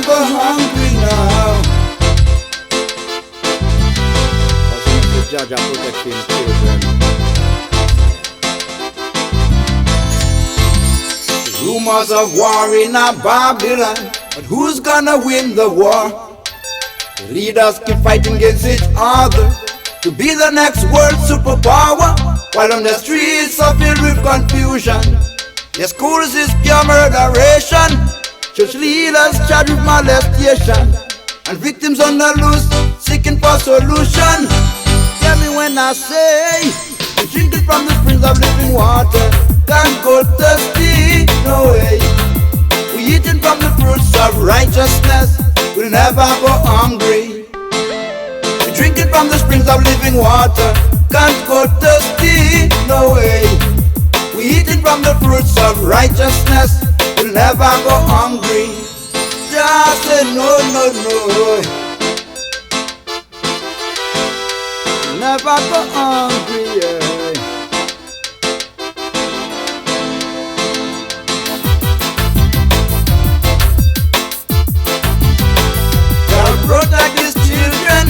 can't go hungry now. Judge are protecting children. Rumors of war in a Babylon, but who's gonna win the war? The leaders keep fighting against each other to be the next world superpower, while on the streets are filled with confusion. The schools is pure murderation, church leaders charged with molestation, and victims on the loose seeking for solution. Hear me when I say, we drinking from the springs of living water, can't go thirsty, no way. We eating from the fruits of righteousness, we'll never go hungry. We drinking from the springs of living water, can't go thirsty, no way. We eating from the fruits of righteousness, we'll never go hungry. Just say no, no, no. Never go hungry, yeah. Gotta protect these children.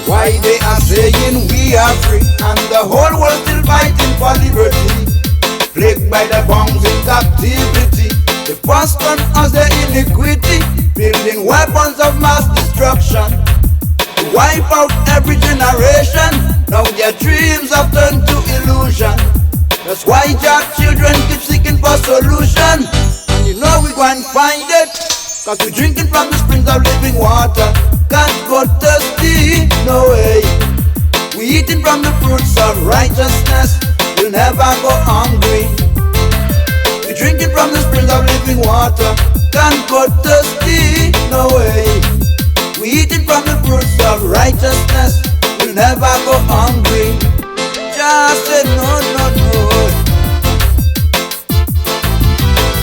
Why they are saying we are free, and the whole world still fighting for liberty, plagued by the bombs in captivity. The first one has the iniquity, building weapons of mass destruction to wipe out every generation. Now their dreams have turned to illusion. That's why your children keep seeking for solution. And you know we go and find it, cause we're drinking from the springs of living water, can't go thirsty, no way. We eating from the fruits of righteousness, we'll never go hungry. We drinking from the springs of living water, can't go thirsty, no way. We eating from the fruits of righteousness, we'll never go hungry. Just say no, no, no.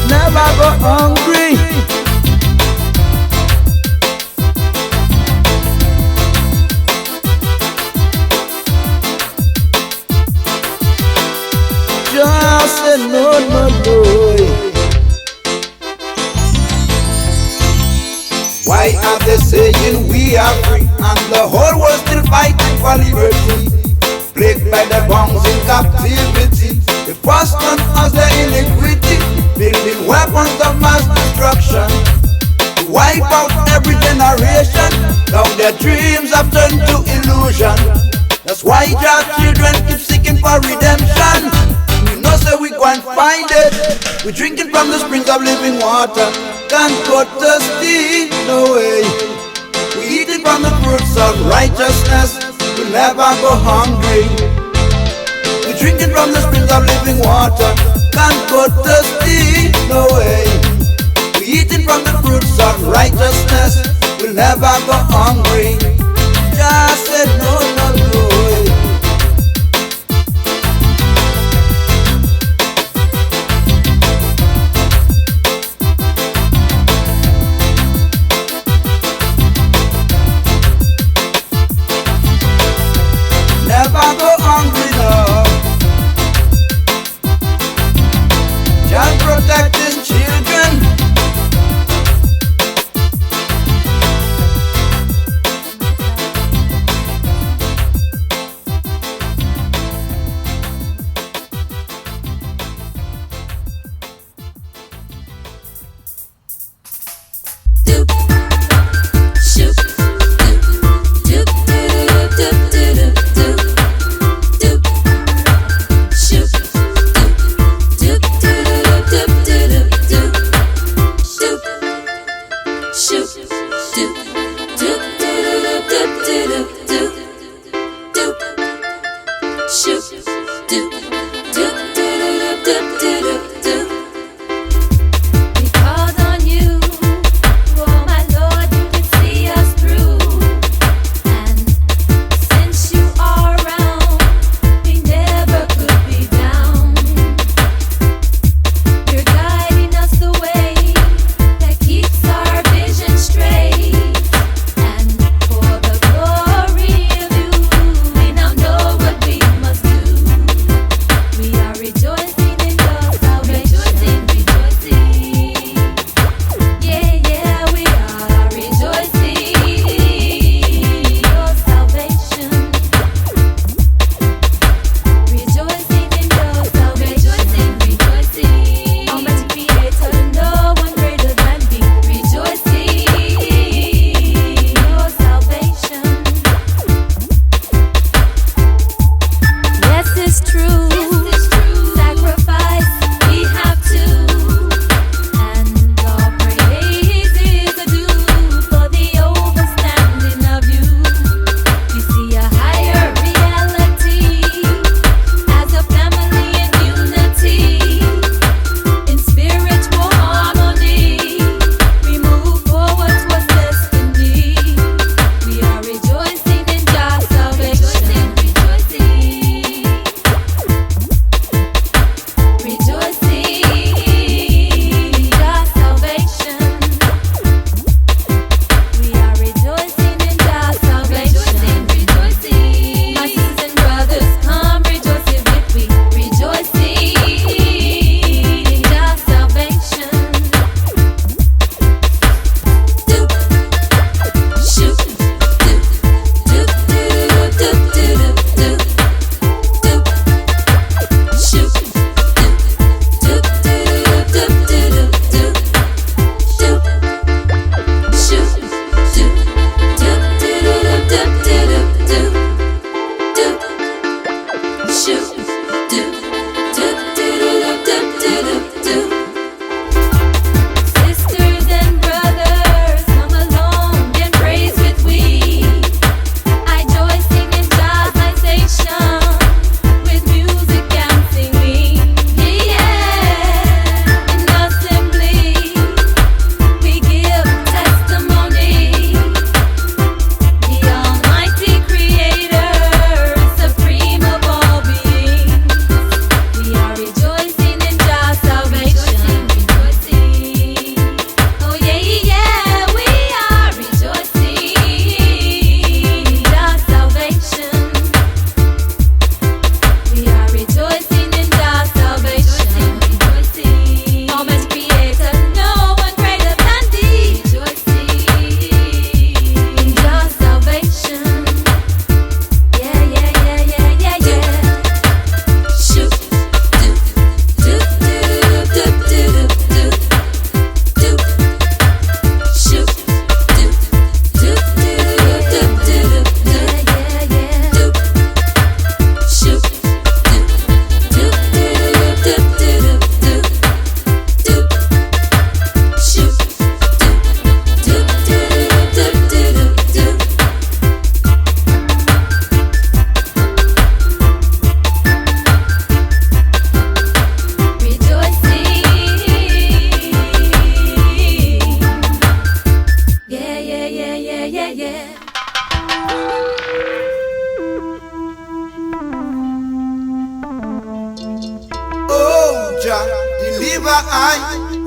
Never go hungry. Just say no, no, no. Why are they saying we are free, and the whole world still fighting for liberty, plagued by the bombs in captivity? The first one has the iniquity, building weapons of mass destruction to wipe out every generation. Now their dreams have turned to illusion. That's why your children keep seeking for redemption. You know, say we go and find it. We're drinking from the springs of living water, can't go thirsty, no way. We eating from the fruits of righteousness, we'll never go hungry. We drinking from the springs of living water, can't go thirsty, no way. We eating from the fruits of righteousness, we'll never go hungry. Just say no, no, no. Never go hungry now. Just protect these children.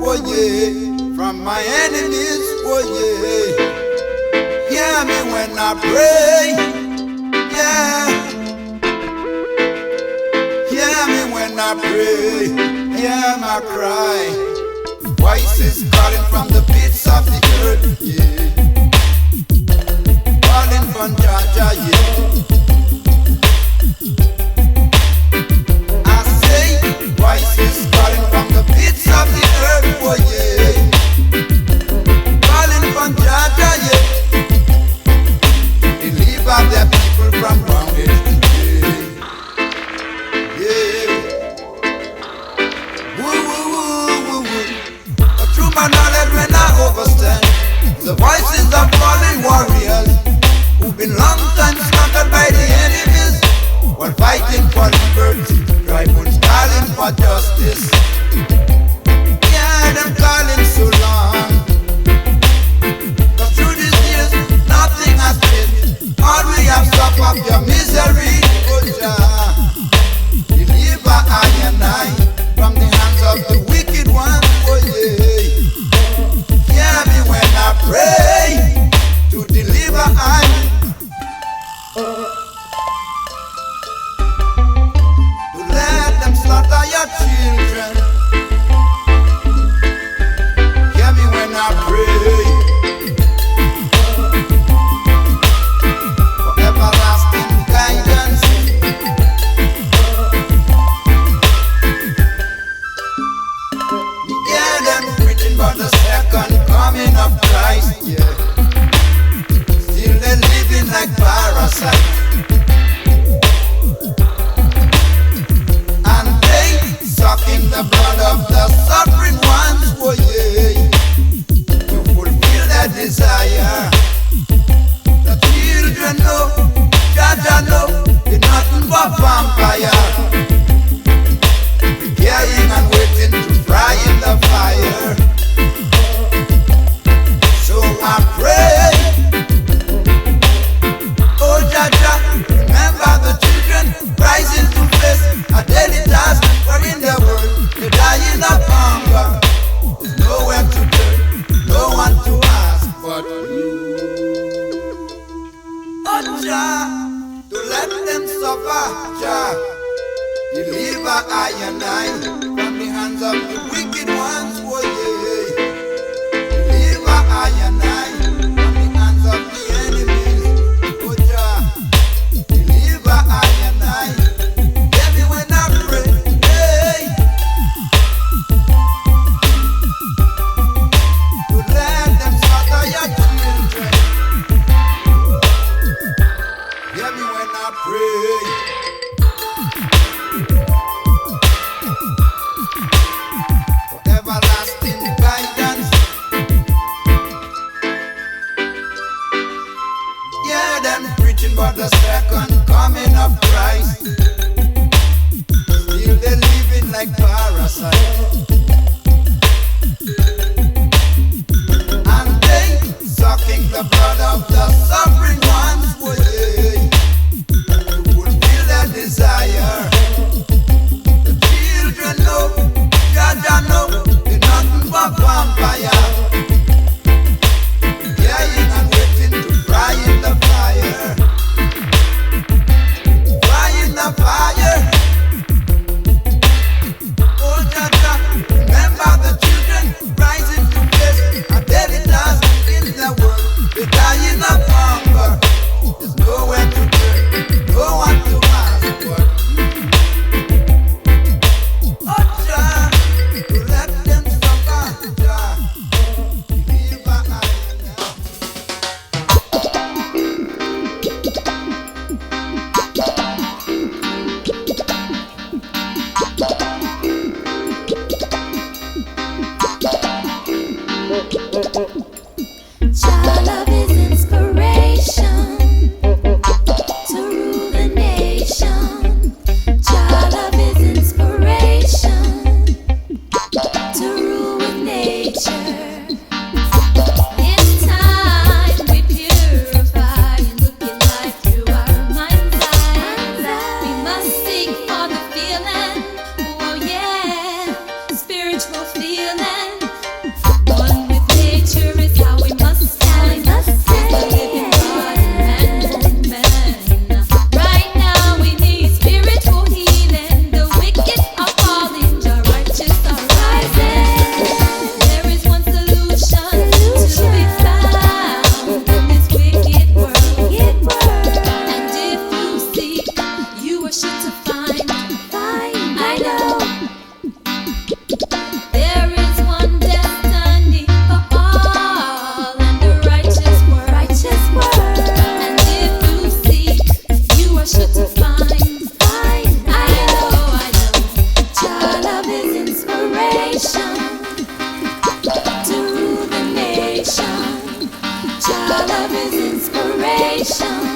oh yeah, from my enemies, oh yeah. Hear me when I pray, yeah. Hear me when I pray, hear my cry. Voices calling from the pits of the earth, yeah. Calling from Jaja, yeah. I say, voices calling from the pits of the earth, oh yeah. Calling from Jaja, yeah. Deliver their people from bondage today, yeah. Woo, woo, woo, woo, woo. Through my knowledge when I overstand the voices of fallen warriors who've been long time slaughtered by the enemies while fighting for liberty, tribals calling for justice. Yeah, them calling so long, but through these years nothing has changed. All we have suffered your misery, oh Jah. Deliver I and I from the hands of the wicked one, oh yeah. Hear me when I pray to deliver I. To let them slaughter your children. Hear me when I pray for everlasting guidance. Yeah, them preaching about the second coming of Christ, yeah. Still they living like parasites. And they sucking the blood of the suffering ones, oh yeah. To fulfill their desire. The children know, Jaja know, they're nothing but vampire. Preparing and waiting to fry in the fire. So I pray, oh Jaja, remember the children rising to face a daily task. For in the world, they're dying of hunger. There's nowhere to turn, no one to ask but you. Oh Jah, to let them suffer, Jah. Deliver I and I from the hands of the wicked ones, oh yeah. Deliver I and I from the hands of the enemies, oh Jah. Deliver I and I. Hear me when I pray, hey. To let them slaughter your children. Hear me when I pray. Everlasting guidance. Yeah, them preaching about the second coming of Christ. Still they living like parasites. And they sucking the blood of the suffering ones, oh yeah. To fulfill their desire. The children know, Jaja know, they're nothing but vampire. Preparing and waiting to fry in the fire. Fry in the fire. Oh Jaja, remember the children rising to face a daily task in the world. They're dying of hunger. There's nowhere to turn, no one to ask for. Oh Jah, to let them suffer, Jah. Deliver I and I. Child love is inspiration to rule the nation. Child love is inspiration to rule with nature. It's time we purify and look at life through our mind's eye. We must seek for the feeling, oh yeah, spiritual feeling. inspiration.